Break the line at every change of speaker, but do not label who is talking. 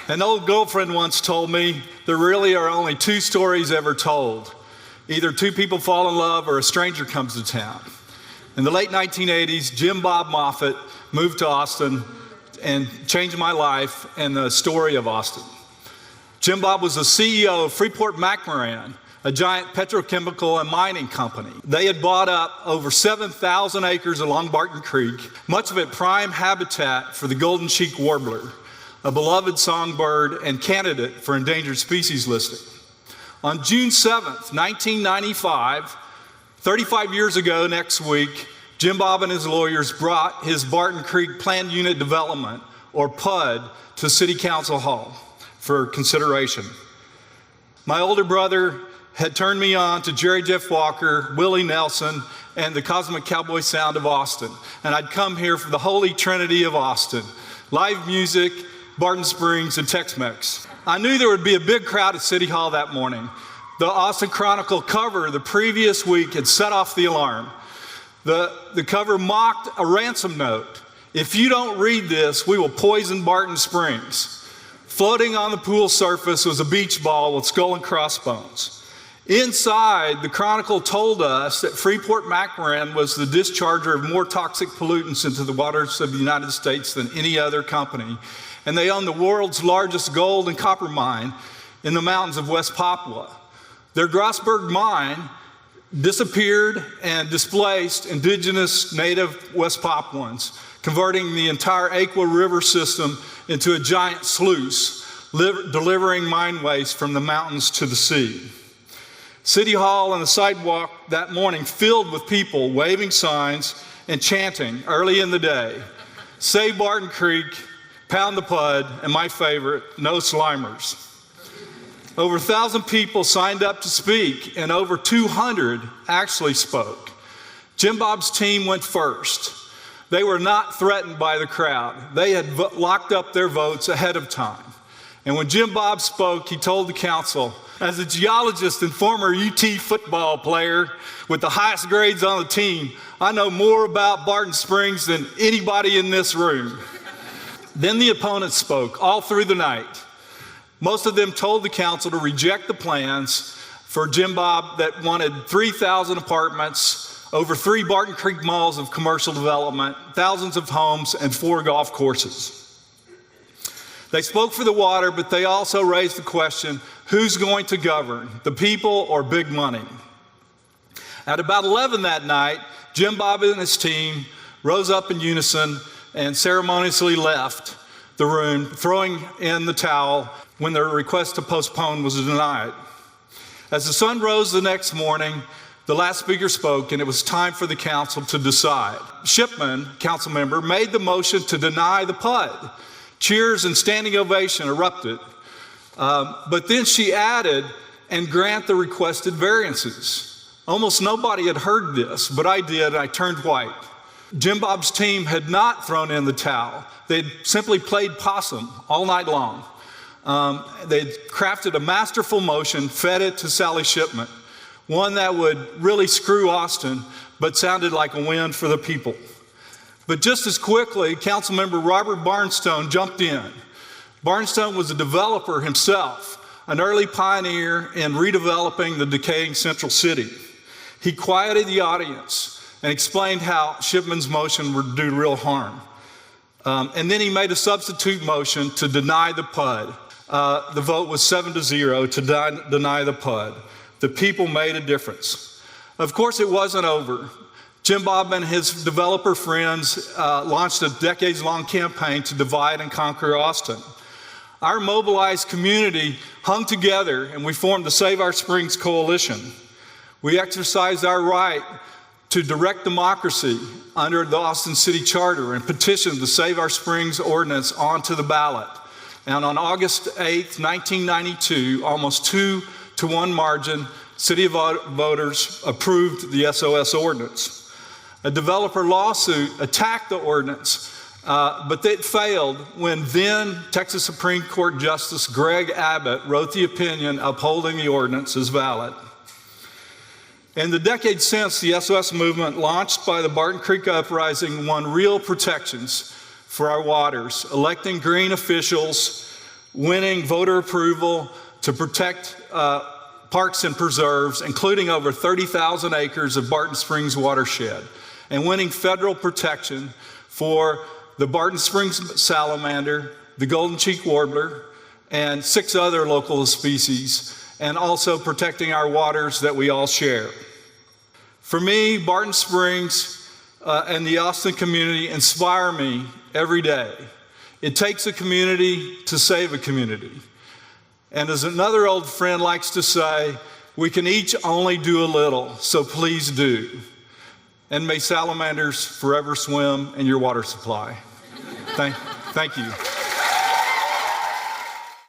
An old girlfriend once told me there really are only two stories ever told. Either two people fall in love or a stranger comes to town. In the late 1980s, Jim Bob Moffett moved to Austin and changed my life and the story of Austin. Jim Bob was the CEO of Freeport-McMoRan, a giant petrochemical and mining company. They had bought up over 7,000 acres along Barton Creek, much of it prime habitat for the golden cheek warbler, a beloved songbird and candidate for endangered species listing. On June 7th, 1995, 35 years ago next week, Jim Bob and his lawyers brought his Barton Creek Planned Unit Development, or PUD, to City Council Hall for consideration. My older brother had turned me on to Jerry Jeff Walker, Willie Nelson, and the Cosmic Cowboy Sound of Austin. And I'd come here for the Holy Trinity of Austin: live music, Barton Springs, and Tex-Mex. I knew there would be a big crowd at City Hall that morning. The Austin Chronicle cover the previous week had set off the alarm. The cover mocked a ransom note. "If you don't read this, we will poison Barton Springs." Floating on the pool surface was a beach ball with skull and crossbones. Inside, the Chronicle told us that Freeport-McMoRan was the discharger of more toxic pollutants into the waters of the United States than any other company, and they own the world's largest gold and copper mine in the mountains of West Papua. Their Grossberg mine disappeared and displaced indigenous native West Papuans, converting the entire Aqua River system into a giant sluice, delivering mine waste from the mountains to the sea. City Hall and the sidewalk that morning filled with people waving signs and chanting early in the day, "Save Barton Creek, pound the PUD," and my favorite, "No Slimers." Over 1,000 people signed up to speak, and over 200 actually spoke. Jim Bob's team went first. They were not threatened by the crowd. They had locked up their votes ahead of time. And when Jim Bob spoke, he told the council, "As a geologist and former UT football player with the highest grades on the team, I know more about Barton Springs than anybody in this room." Then the opponents spoke all through the night. Most of them told the council to reject the plans for Jim Bob that wanted 3,000 apartments, over 3 Barton Creek malls of commercial development, thousands of homes, and 4 golf courses. They spoke for the water, but they also raised the question, who's going to govern, the people or big money? At about 11 that night, Jim Bob and his team rose up in unison and ceremoniously left the room, throwing in the towel when their request to postpone was denied. As the sun rose the next morning, the last speaker spoke, and it was time for the council to decide. Shipman, council member, made the motion to deny the PUD. Cheers and standing ovation erupted. But then she added, "and grant the requested variances." Almost nobody had heard this, but I did, and I turned white. Jim Bob's team had not thrown in the towel. They'd simply played possum all night long. They'd crafted a masterful motion, fed it to Sally Shipman, one that would really screw Austin, but sounded like a win for the people. But just as quickly, Councilmember Robert Barnstone jumped in. Barnstone was a developer himself, an early pioneer in redeveloping the decaying central city. He quieted the audience and explained how Shipman's motion would do real harm. And then he made a substitute motion to deny the PUD. The vote was 7-0 to deny the PUD. The people made a difference. Of course, it wasn't over. Jim Bob and his developer friends launched a decades-long campaign to divide and conquer Austin. Our mobilized community hung together, and we formed the Save Our Springs Coalition. We exercised our right to direct democracy under the Austin City Charter and petitioned the Save Our Springs ordinance onto the ballot. And on August 8th, 1992, almost 2-to-1 margin, city voters approved the SOS ordinance. A developer lawsuit attacked the ordinance, but it failed when then Texas Supreme Court Justice Greg Abbott wrote the opinion upholding the ordinance as valid. In the decades since, the SOS movement, launched by the Barton Creek Uprising, won real protections for our waters, electing green officials winning voter approval to protect parks and preserves, including over 30,000 acres of Barton Springs watershed, and winning federal protection for the Barton Springs salamander, the golden cheek warbler, and 6 other local species, and also protecting our waters that we all share. For me, Barton Springs and the Austin community inspire me every day. It takes a community to save a community. And as another old friend likes to say, we can each only do a little, so please do. And may salamanders forever swim in your water supply. Thank you.